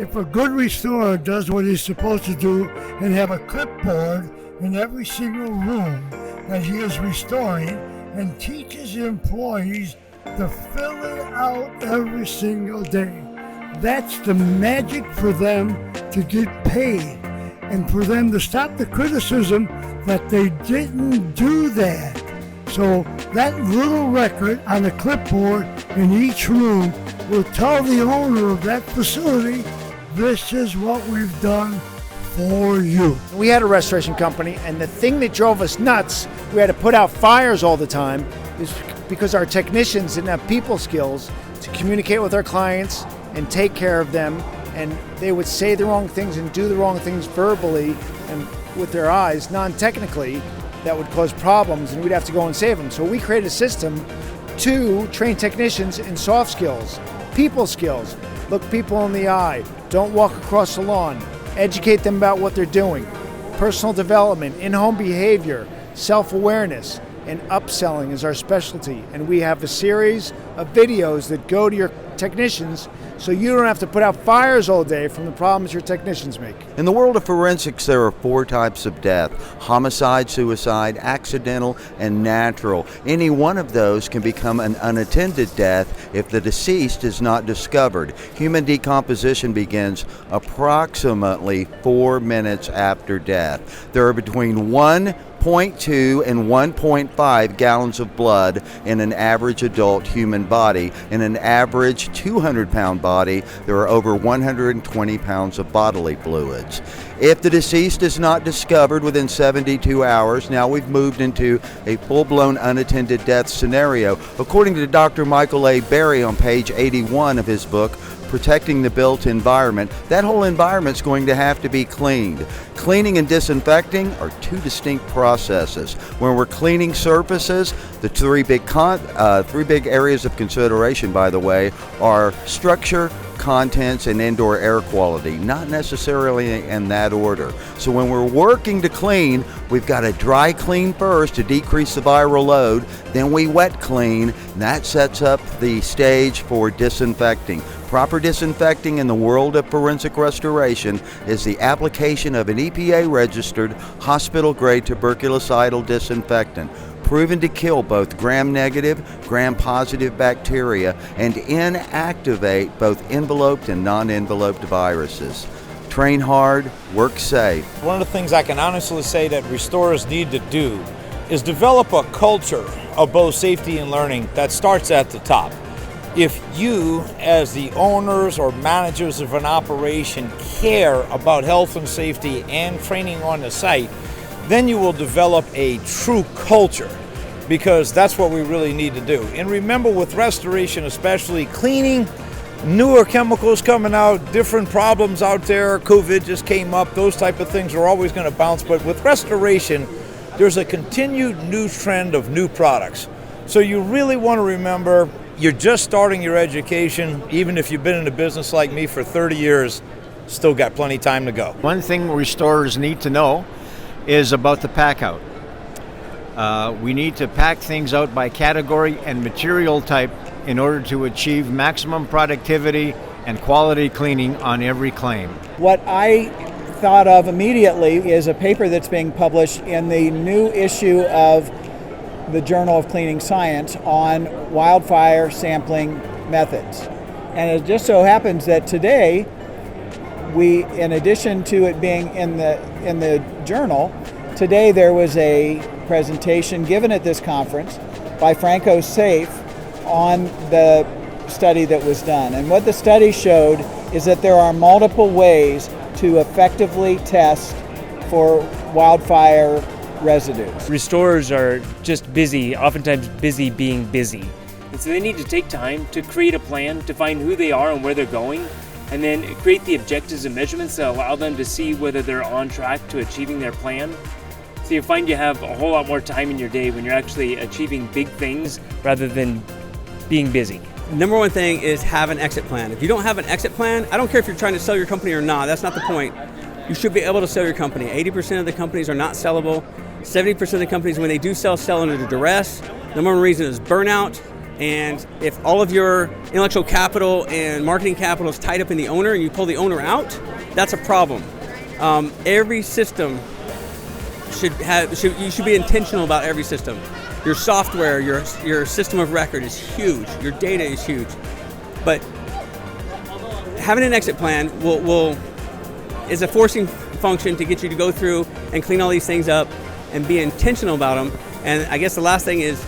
if a good restorer does what he's supposed to do and have a clipboard in every single room that he is restoring and teaches employees to fill it out every single day, that's the magic for them to get paid and for them to stop the criticism that they didn't do that. So that little record on a clipboard in each room will tell the owner of that facility, this is what we've done for you. We had a restoration company, and the thing that drove us nuts, we had to put out fires all the time, is because our technicians didn't have people skills to communicate with our clients and take care of them, and they would say the wrong things and do the wrong things verbally and with their eyes, non-technically, that would cause problems, and we'd have to go and save them. So we created a system to train technicians in soft skills, people skills. Look people in the eye, don't walk across the lawn, educate them about what they're doing, personal development, in-home behavior, self-awareness, and upselling is our specialty. And we have a series of videos that go to your technicians so you don't have to put out fires all day from the problems your technicians make. In the world of forensics, there are 4 types of death: homicide, suicide, accidental, and natural. Any one of those can become an unattended death if the deceased is not discovered. Human decomposition begins approximately 4 minutes after death. There are between 1.2 and 1.5 gallons of blood in an average adult human body. In an average 200-pound body, there are over 120 pounds of bodily fluids. If the deceased is not discovered within 72 hours, now we've moved into a full-blown unattended death scenario. According to Dr. Michael A. Berry on page 81 of his book, Protecting the Built Environment, that whole environment's going to have to be cleaned. Cleaning and disinfecting are 2 distinct processes. When we're cleaning surfaces, the three big areas of consideration, by the way, are structure, contents, and indoor air quality, not necessarily in that order. So when we're working to clean, we've got to dry clean first to decrease the viral load, then we wet clean, and that sets up the stage for disinfecting. Proper disinfecting in the world of forensic restoration is the application of an EPA-registered hospital-grade tuberculocidal disinfectant, proven to kill both gram-negative, gram-positive bacteria and inactivate both enveloped and non-enveloped viruses. Train hard, work safe. One of the things I can honestly say that restorers need to do is develop a culture of both safety and learning that starts at the top. If you, as the owners or managers of an operation, care about health and safety and training on the site, then you will develop a true culture, because that's what we really need to do. And remember, with restoration especially, cleaning, newer chemicals coming out, different problems out there, COVID just came up, those type of things are always going to bounce. But with restoration, there's a continued new trend of new products. So you really want to remember, you're just starting your education. Even if you've been in a business like me for 30 years, still got plenty of time to go. One thing restorers need to know is about the pack out. We need to pack things out by category and material type in order to achieve maximum productivity and quality cleaning on every claim. What I thought of immediately is a paper that's being published in the new issue of the Journal of Cleaning Science on wildfire sampling methods. And it just so happens that today, we, in addition to it being in the journal, today there was a presentation given at this conference by Franco Safe on the study that was done. And what the study showed is that there are multiple ways to effectively test for wildfire residues. Restorers are just busy, oftentimes busy being busy. And so they need to take time to create a plan, to find who they are and where they're going, and then create the objectives and measurements that allow them to see whether they're on track to achieving their plan. So you find you have a whole lot more time in your day when you're actually achieving big things rather than being busy. Number one thing is have an exit plan. If you don't have an exit plan, I don't care if you're trying to sell your company or not, that's not the point. You should be able to sell your company. 80% of the companies are not sellable. 70% of the companies, when they do sell under duress. The number one reason is burnout And if all of your intellectual capital and marketing capital is tied up in the owner and you pull the owner out, that's a problem. Every system you should be intentional about every system. Your software, your system of record is huge. Your data is huge. But having an exit plan is a forcing function to get you to go through and clean all these things up and be intentional about them. And I guess the last thing is,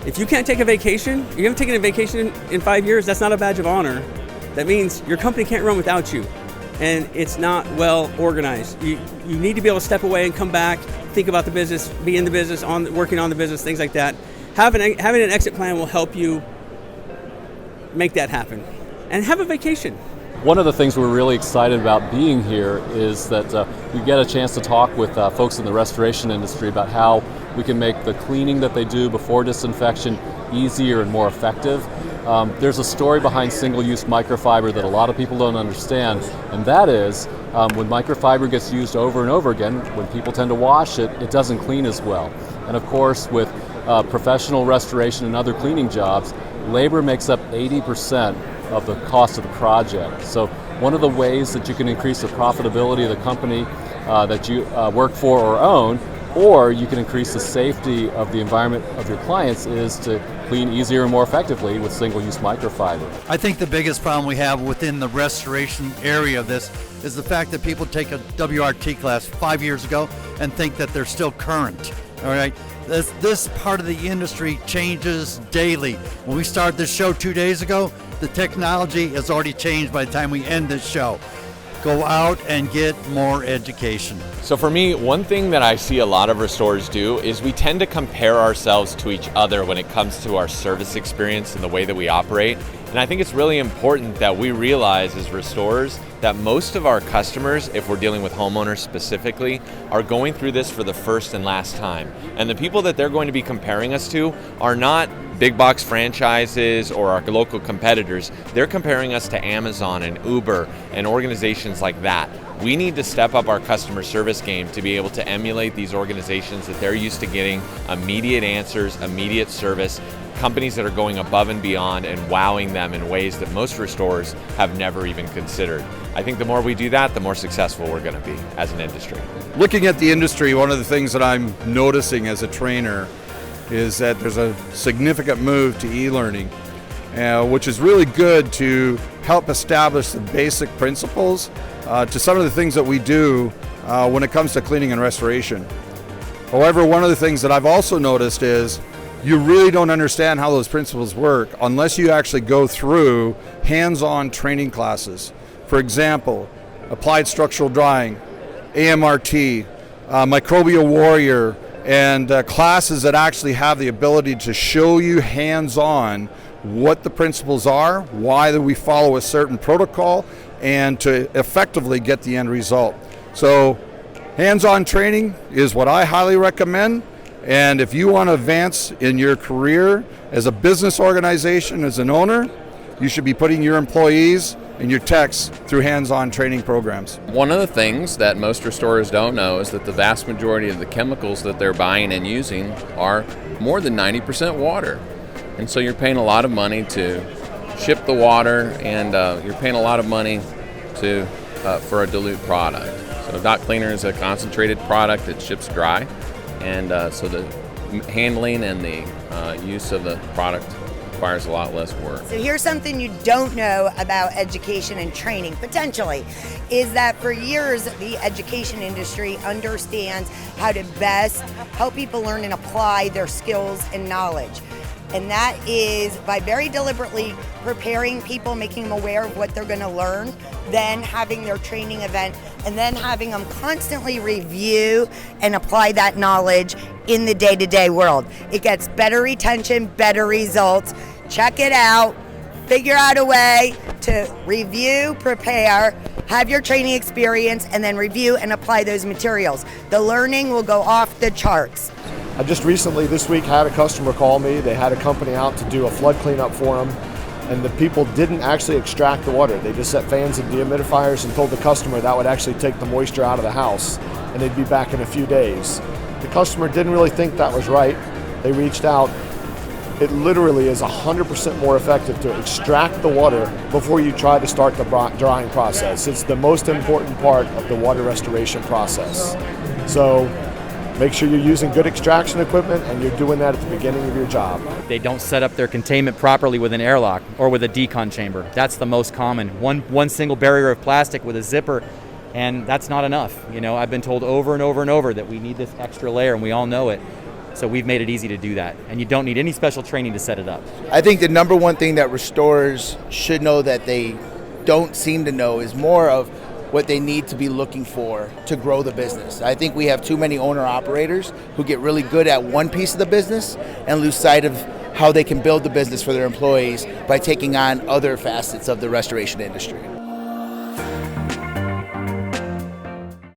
if you can't take a vacation, you haven't taken a vacation in 5 years, that's not a badge of honor. That means your company can't run without you. And it's not well organized. You need to be able to step away and come back, think about the business, be in the business, working on the business, things like that. Having an exit plan will help you make that happen. And have a vacation. One of the things we're really excited about being here is that we get a chance to talk with folks in the restoration industry about how we can make the cleaning that they do before disinfection easier and more effective. There's a story behind single-use microfiber that a lot of people don't understand, and that is when microfiber gets used over and over again, when people tend to wash it, it doesn't clean as well. And of course, with professional restoration and other cleaning jobs, labor makes up 80% of the cost of the project. So one of the ways that you can increase the profitability of the company that you work for or own, or you can increase the safety of the environment of your clients, is to clean easier and more effectively with single-use microfiber. I think the biggest problem we have within the restoration area of this is the fact that people take a WRT class 5 years ago and think that they're still current. All right, this part of the industry changes daily. When we started this show 2 days ago, the technology has already changed by the time we end this show. Go out and get more education. So for me, one thing that I see a lot of restorers do is we tend to compare ourselves to each other when it comes to our service experience and the way that we operate. And I think it's really important that we realize as restorers that most of our customers, if we're dealing with homeowners specifically, are going through this for the first and last time. And the people that they're going to be comparing us to are not big box franchises or our local competitors. They're comparing us to Amazon and Uber and organizations like that. We need to step up our customer service game to be able to emulate these organizations that they're used to getting immediate answers, immediate service, companies that are going above and beyond and wowing them in ways that most restorers have never even considered. I think the more we do that, the more successful we're going to be as an industry. Looking at the industry, one of the things that I'm noticing as a trainer is that there's a significant move to e-learning, which is really good to help establish the basic principles to some of the things that we do when it comes to cleaning and restoration. However, one of the things that I've also noticed is you really don't understand how those principles work unless you actually go through hands-on training classes. For example, applied structural drying, AMRT, Microbial Warrior, and classes that actually have the ability to show you hands-on what the principles are, why we follow a certain protocol, and to effectively get the end result. So hands-on training is what I highly recommend. And if you want to advance in your career as a business organization, as an owner, you should be putting your employees and your techs through hands-on training programs. One of the things that most restorers don't know is that the vast majority of the chemicals that they're buying and using are more than 90% water. And so you're paying a lot of money to ship the water, and you're paying a lot of money for a dilute product. So Dot Cleaner is a concentrated product that ships dry, and so the handling and the use of the product requires a lot less work. So here's something you don't know about education and training, potentially, is that for years the education industry understands how to best help people learn and apply their skills and knowledge. And that is by very deliberately preparing people, making them aware of what they're going to learn, then having their training event, and then having them constantly review and apply that knowledge in the day-to-day world. It gets better retention, better results. Check it out. Figure out a way to review, prepare, have your training experience, and then review and apply those materials. The learning will go off the charts. I just recently, this week, had a customer call me. They had a company out to do a flood cleanup for them, and the people didn't actually extract the water. They just set fans and dehumidifiers and told the customer that would actually take the moisture out of the house, and they'd be back in a few days. The customer didn't really think that was right. They reached out it literally is 100% more effective to extract the water before you try to start the drying process. It's the most important part of the water restoration process. So make sure you're using good extraction equipment and you're doing that at the beginning of your job. They don't set up their containment properly with an airlock or with a decon chamber. That's the most common. One single barrier of plastic with a zipper, and that's not enough. You know, I've been told over and over and over that we need this extra layer, and we all know it. So we've made it easy to do that, and you don't need any special training to set it up. I think the number one thing that restorers should know that they don't seem to know is more of what they need to be looking for to grow the business. I think we have too many owner-operators who get really good at one piece of the business and lose sight of how they can build the business for their employees by taking on other facets of the restoration industry.